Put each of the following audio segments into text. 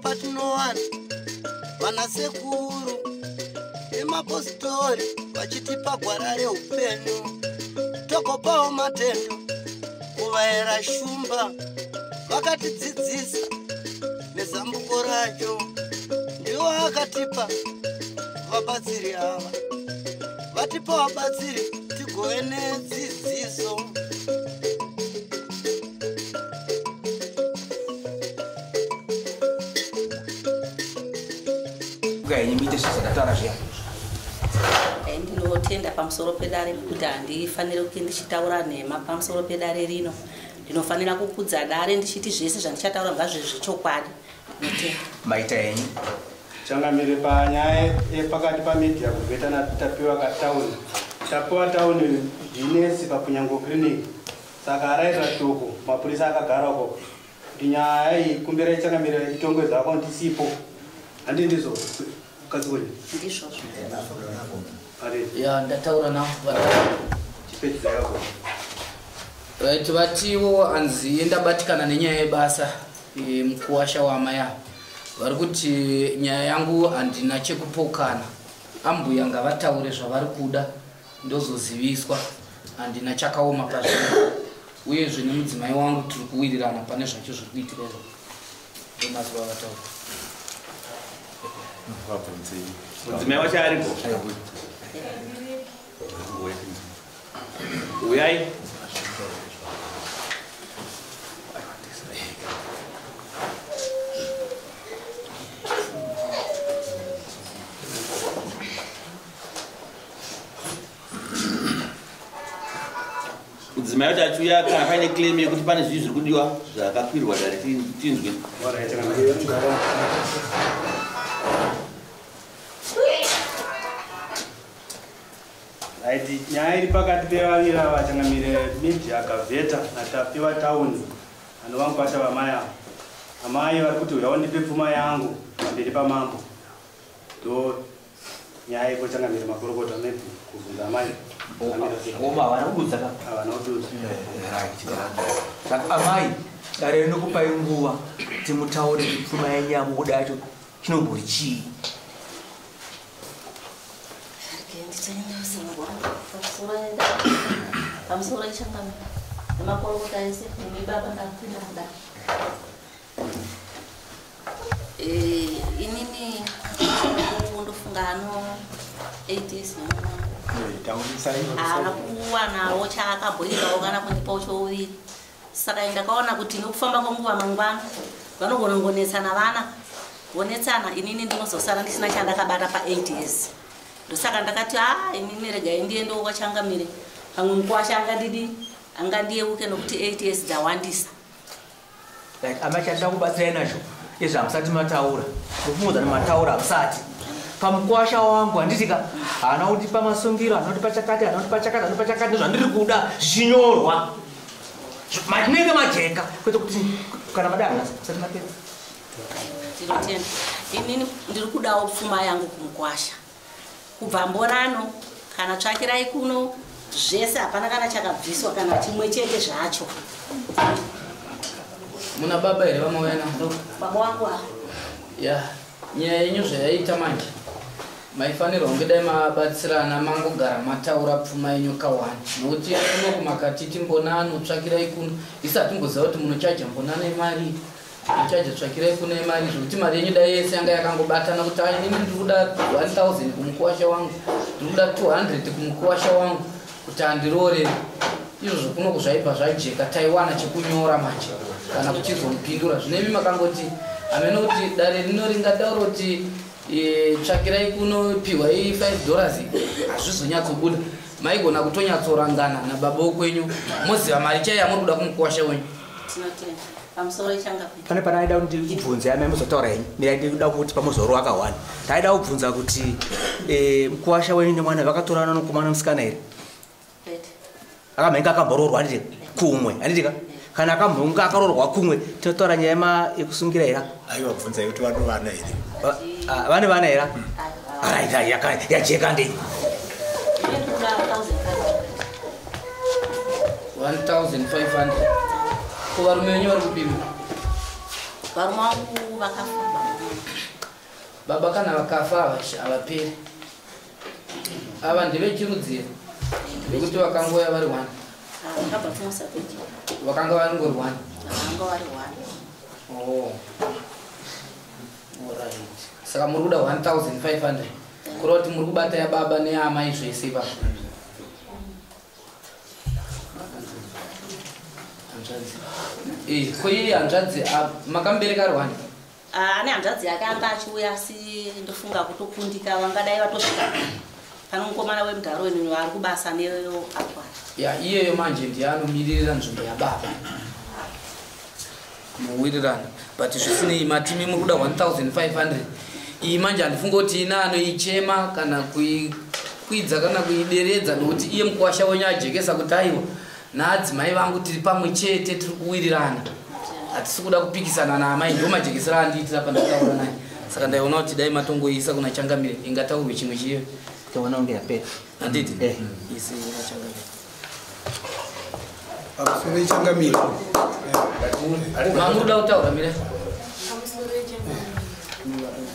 Patinowana vanasekuru nemapostori vachitipa gwara reupenyu. Tokopawo matendo kuvaera shumba vakatidzidzisa nezambuko racho. Ndivo vakatipa vabatsiri ava, vatipa vabatsiri tigove nedzidziso. Ndinotenda pamusoro pedare kuti handifanire kuti ndichitaura nhema pamusoro pedare rino. Ndinofanira kukudza dare ndichiti zvese zvandichataura ngazve zvechokwadi. Maita yenyu changamire panyaya yepakati pamedia kubvetana tapiwa katauni. Tapiwa tauni jinesi papunyango clinic. Saka araita shoko mapurisa akagarako kuti nyaya iyi kumbira ichangamire itongo dzako ndisipo. Handi ndizo kazuri ndizvo ya ndataura navo right vatiwo anzi ndabatikana nenyaya yebasa mukuwasha wamaya vari kuti nyaya yangu handina chekupokana. Ambuya ngavataure zvavari kuda ndozoziviswa, handina chakaoma pazvino. Uyezve nemudzimai wangu tiri kuwirirana pane zvacho zviri kuitirwa mazuva vataura. Mudzimai wacho aripo? Uyai. Mudzimai wacho achiuya kana paine claim yekuti pane zvinhu zviri kudiwa zvakakwirwa dare tinzwe. Right, nyaya iri pakati pevavira vachangamire media akavheta natapiwa tauni anovamubata vamaya. Amai vari kuti uyawo ndipe pfuma yangu pamberi pamambo. Ndo nyaya ikochangamire makorokota maybe kubvunza amai. Oma vanakudza ka? Havana kududza. Saka amai dare rinokupai nguva kuti mutaure pfuma yenyu yamukuda yacho chinombori chii? pamusoro ichangamira nemakorokota ese nemibaba ndakupinda inini ndofunga ano 80s haana kuwanawo chaakabhoirawo kana kundipawo chouviri. Saka ndakaona kuti nekufamba kwenguva mangwana vanogona ngonetsana vana vonetsana, inini ndinozosara ndisina chandakabata pa80s. Ndosaka ndakati inini regai ndiendewo kwachangamire pamwe mukuwasha angandiyeuke nokuti 80s dzawandisa. Like amachanda kubatsira nacho izvamusati mataura ndofumudza nemataura musati pamukuwasha wangu handitika hana kutipa masungiro, hana kutipa chakati, hana kutipa chakati, hana kutipa chakati. Ndozvandiri kuda zvichinyorwa matinenge majeka kwete kuti kana madana musati mapedza. Ndinotenda inini ndiri kudawo pfuma yangu kumukuwasha kubva mbonano kana tsvakirai kuno zvese hapana kana chakabviswa kana chimwe chete zvacho. Muna baba here vamawena? Baba wangu ya nyaya yenyu zvayaita manje maifanirwa kunge dai mabatsirana mangogara mataura pfuma yenyu kawani, nokuti kuno kumakati timbonano tsvakirai kuno isati ngoziva kuti munochaja mbonano yemari, muchaja tsvakirai kuno yemari, zvokuti mari yenyu dai yese yanga yakangobatana kuti inini ndiri kuda 1000 kumukuwasha wangu, ndiri kuda 200 kumukuwasha wangu kuti handiroore. Izvozvo kuno zvaibva zvajeka, taiwana chekunyora manje kana kuchizomupindura. Zvinemi makangoti amene kuti dare rino ringataura kuti tsvakirai kuno piwai $5 hazvizonyatsobuda. Maigona kutonyatsorangana nababa wokwenyu moziva mari chai yamuri kuda kumukuwasha wenyu. tinotenda pamusoro ichanga pane panaida kuti ndibvunze amai muzotaura henyu ndaida kuti pamuzoro akawanda ndaida kubvunza kuti mukuwasha wenyu nemwana vakatorana nomukomana musikana here? Akamhenga akambororwa handitika kumwe handitika kana kambungu akarorwa kumwe tinotaura nyaya yekusungira era aiwa bvunzai kuti vano vana here vane vana era yajeka ndei 1500 kuvarume venyu vari kudini varume vangu vakafa baba kana vakafa havaperi ava ndevechirudziro vekuti vakangoya vari 1 vakabva kumusapeti vakanga varingori 1 vanga vari 1 alright saka muri kuda 1500 kureva kuti muri kubata yababa neamai zvese pa koiri hanzvadzi makambereka ari 1 ane hanzvadzi yake anga achiuya asi ndofunga kutokundika vangadai vatosvika pane mukomana wemudharo wenyu ari kubasa neyo akwara ya iyeyo manje ndiye anomiririra nzvimbo yababa muwirirana but zvisinei matimi muri kuda 1500 iyi manje handifunga kuti ina anoichema kana kuidza kana kuideredza nokuti iye mukwasha wenyu ajekesa kuti aiwa naadzimai vangu tiri pamwe chete tiri kuwirirana hatisi kuda kupikisana naamai ndo majekesera andiitira pandataura naye saka ndaiona kuti dai matongoisa kuna Changamire ingataurwe chimwe chiyo kaona unge yapera handiti isi kuna Changamire pamusoro Changamire mamuruda kutaura mire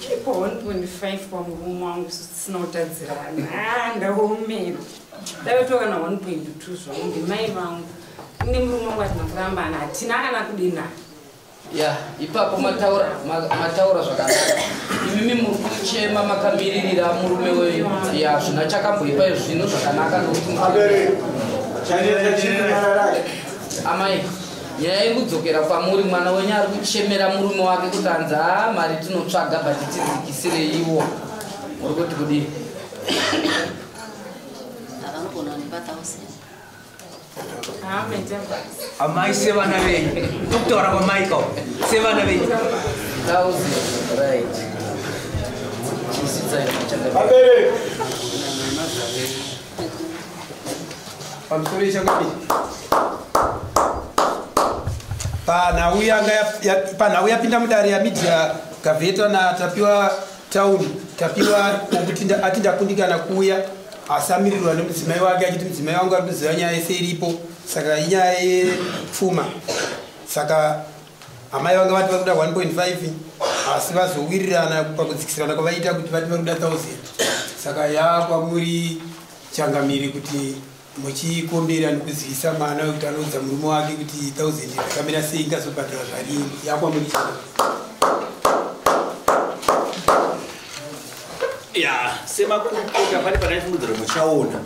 chipo 1.5 pamurume wangu sisina kutadzirana ndaomera daiva na 1.2 zvangu ndimai vangu ine murume wangu atina kurambana hatina kana kudina ya ipapo mataura zvakanaka imimi muri kuchema makamiririra murume wenyu ya zvina chakamboipa zvino zvakanaka nokuti amai nyaya yekudzokera kwamuri mwana wenyu ari kuchemera murume wake kuti anzi mari tinotsvaga but tidzikisire iwo muri kuti kudii avanogona nipa 1000 amai sevana venyu tokutaura kwamaika sevana venyu 1000 right pamusoro Changamire panhau yapinda mudare yamedia gavheta natapiwa tauni tapiwa kuti ati ndakundikana kuuya asamirirwa nemudzimai wake achiti mudzimai wangu ari kuziva nyaya yese iripo saka inyaya yepfuma saka amai vanga vati vari kuda 1.5 asi vazowirirana pakudzikisirana kwavaita kuti vati vari kuda 1000 saka yakwamuri Changamire kuti muchikombera nekuzivisa mwana wekuti anoudza murume wake kuti 1000 akamira sei ingazobhadhara zvarini yakwamuri ya semakurukota pane panaifungudziro muchaona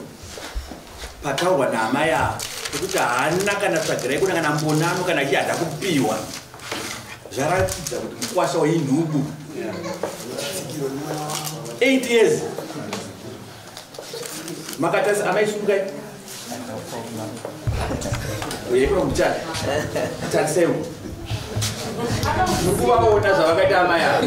pataurwa naamai avo kuti haana kana tsvagirai kuna kana mbonano kana achihada kupiwa zvaratidza kuti mukwasha wainhubu 8 years makatasi amaisungai uyekuno muchana tariseu nukuvaona zvavakaita amai avo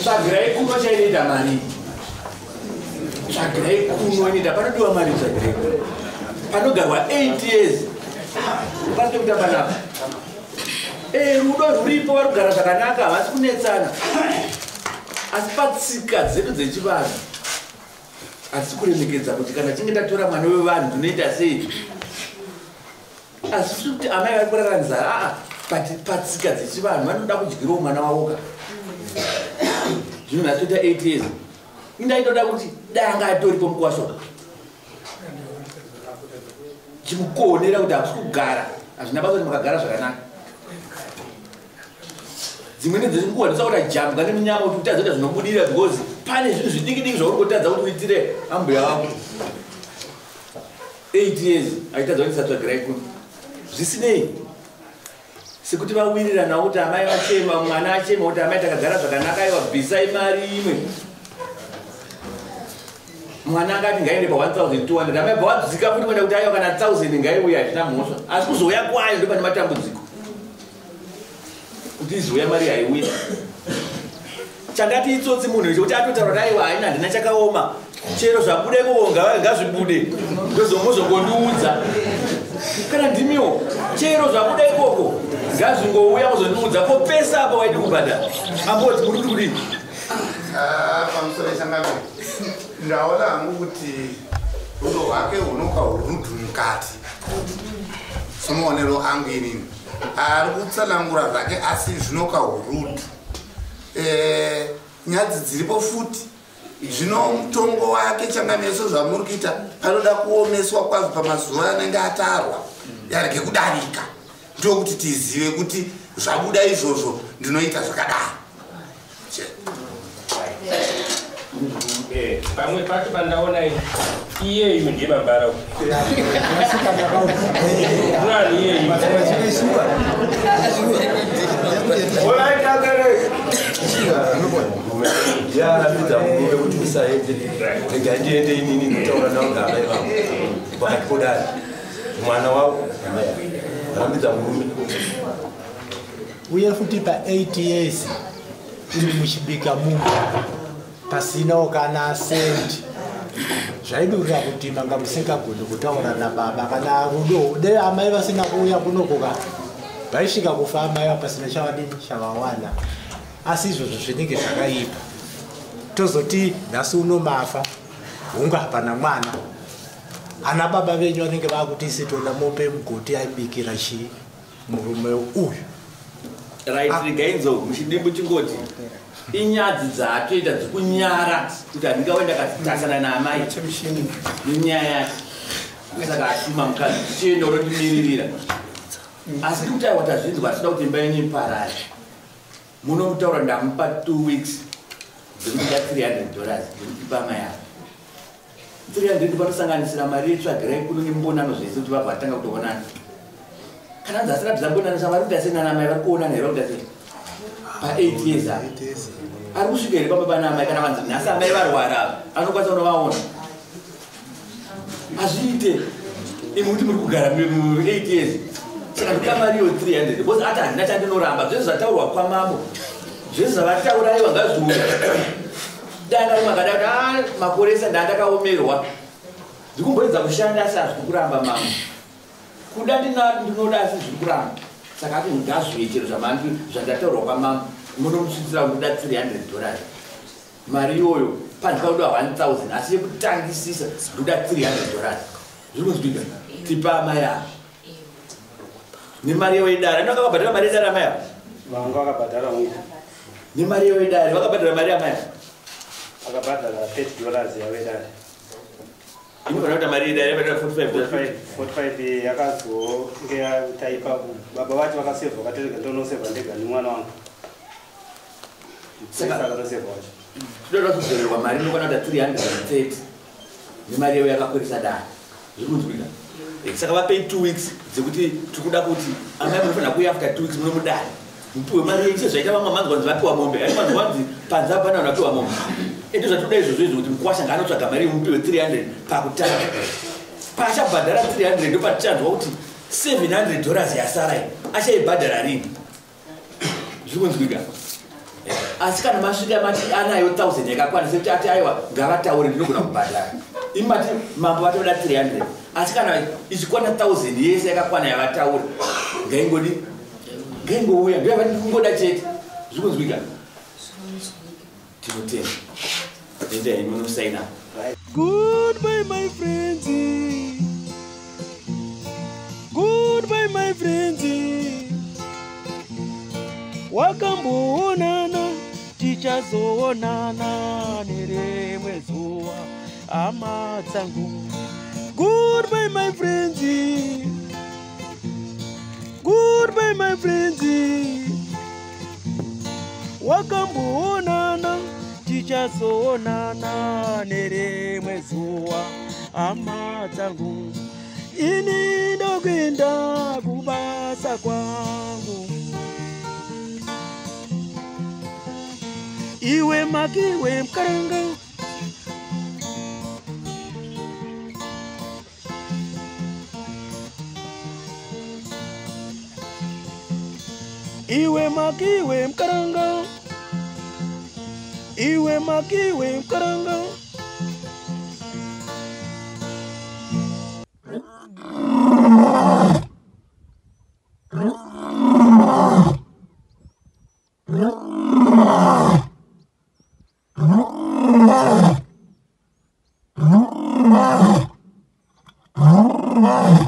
tsvagirai kuno chainoita mari tsvagirai kuno inoita panodiwa mari tsvagirai panogarwa 8 years pasite kutamba napa rudo rwuripo vari kugara zvakanaka havasi kunetsana asi patsika dzedu dzechivanhu asi kuremekedza kuti kana tinge tatora mwana wevanhu tunoita sei asi kuti amai vari kurara nzara patsika dzechivanhu vanoda kudyirawo mwana wavoka zvino nhatoita 8 years indaitoda kuti dai anga atoripo mukwasho chimukuonera kuti hakusi kugara hazvina basa kuti makagara zvakanaka dzimweni dzesinguwa ndisakuta jambwa nemunyama kuti utadzoita zvinobudira because pane zvinhu zvidiki zvauri kutadza kuti uitire ambuya wako 8 years aitadza kuti satsvagirai kuno zvisinei sekuti vawirirana kuti amai vachema mwana achema kuti amai takagara zvakanaka aiwa bvisai mari imwe mwana angati ngaende pa1200 amai bvawadzika kuti kwenda kuti aiwa kana 1000 ngaiuya hazvina mhosva asi kuzouya kwayo ndo pane matambudziko kuti izouya mari haiuya Changati itsotsi munhu chekuti atotaura kuti aiwa haina handina chakaoma. Chero zvabude kuonga ngazvibude. Ndozomuzongondiudza. Kana ndimiwo chero zvabude ikoko ngazvingouya kuzondiudza ko pesa apa waidi kubhadhara. Amboti muri kudi. Pamusoro changabe. Ndaona hangu kuti rudo hwake hunoka urudhu mukati. Somuonero angu inini. Ari kutsanangura zvake asi zvinoka urudhu. Nyadzi dziripo futi. Zvino mutongo wake changameso zvamuri kuita panoda kuomeswa kwazvo pamazuva anenge atarwa yarege kudarika. Ndokuti tizive kuti zvabuda izvozvo ndinoita zvakadaro. Pamwe pacho pandaona iyeyu ndiye bambara yarapidza murume kuti usaende rega ndiende inini nditaura navo ngaamai vangu pakati podari mwana wavo arambidza murume uye futi pa8 years iri muchibika munhu pasinawo kana sendi zvaidurira kuti manga musingagoni kutaura nababa kana rudo dai amai vasina kuuya kunokoka vaisvika kufa amai vapasina chavadini chavawana asi izvozvo zvinenge zvakaipa tozoti nhasi uno mafa hunga hapana mwana ana baba venyu vanenge vakuti isi toda mope mugoti aibikira chii murume uyu raitirigainzo muchidimbu chingoti inyadzi dzaatoita dzekunyara kuti handingaenda katasana naamai nenyaya saka ashuma mukadzi tichienda unotimirira asi kuti aiwatazvinzwa asida kuti imba yenyu iparare munomutaura ndamupa 2 weeks dzekuita $300 dzekutipa mai avo 300 panosanganisira mari yetsvagirai kuno nembonano zvese kuti vabva vatanga kutoonana kana nzi asina bzambonano savari kuita sei nanamai vari kuonana here kuita sei pa8 years avo ari kusvika here pamba panamai kana vanzi nhasi amai varwara anokwanisa kunovaona hazviite imi kuti muri kugara 8 years saka ndikamariyo 300 because ati handina chandinoramba zvese zvataurwa kwamamo zvese zvavatauraiwa ngazviuya danga makada kuti makoresa ndandakaomerwa ndikumboedza kushanda asi hazviri kuramba mama kuda ndinoda asi zviri kuramba saka ati ngazviitiro zvandataurwa kwamamo munomusvitsira kuda $300 mari iyoyo pandikakuda 1000 asi yekutangisisa ndoda $300 zviri kunzwika tipa amai avo nemari yeidara ndo akabhadhara mari yedara amai avo vangu vakabhadhara ungu nemari yeidara vakabhadhara mari amai avo akabhadhara $30 yavedare inofana kuti mari yeidara yabhadhara $45 yakazonge yataipa baba vacho vakasevha vakatereka ndonosevha ndega nemwana wangu tinoda kuzorerwa mari inokwana kuda 330 nemari yeyo yakakurisa dara zviri kunzwika saka vapei 2 weeks dzekuti tikuda kuti amai munofanira kuuya after 2 weeks munomudari mupiwe mari yeche zvaita vamwe manzi vanzi vapiwa mombe ai manzi vanzi panza pana vapiwa mombe endo zvatoda izvozvo izvo kuti mukwasha ngaanotsvaga mari mupiwe 300 pakutanga paachabhadhara 300 ndopatichanzwa kuti $700 yasarai achaibhadhara rini zviri kunzwika asi kana masvika mati anayo 1000 yakakwana sekuti ati aiwa ngavataure ndinogona kubhadhara imati mambo vatoda 300 asi kana ichikwana 1000 yese yakakwana yavataura ngaingouya ndoyavandikungoda chete zviri kunzwika tinotenda enda inonosaina goodbye my friends goodbye my friends wakamboonana tichazoonana nerimwe zuva hama dzangu goodbye my friends goodbye my friends wakamboonana tichazoonana nerimwe zuva hama dzangu ini ndokuenda kubasa kwangu iwe makiwe mkaranga iwe makiwe mkaranga iwe makiwe mkaranga. Oh,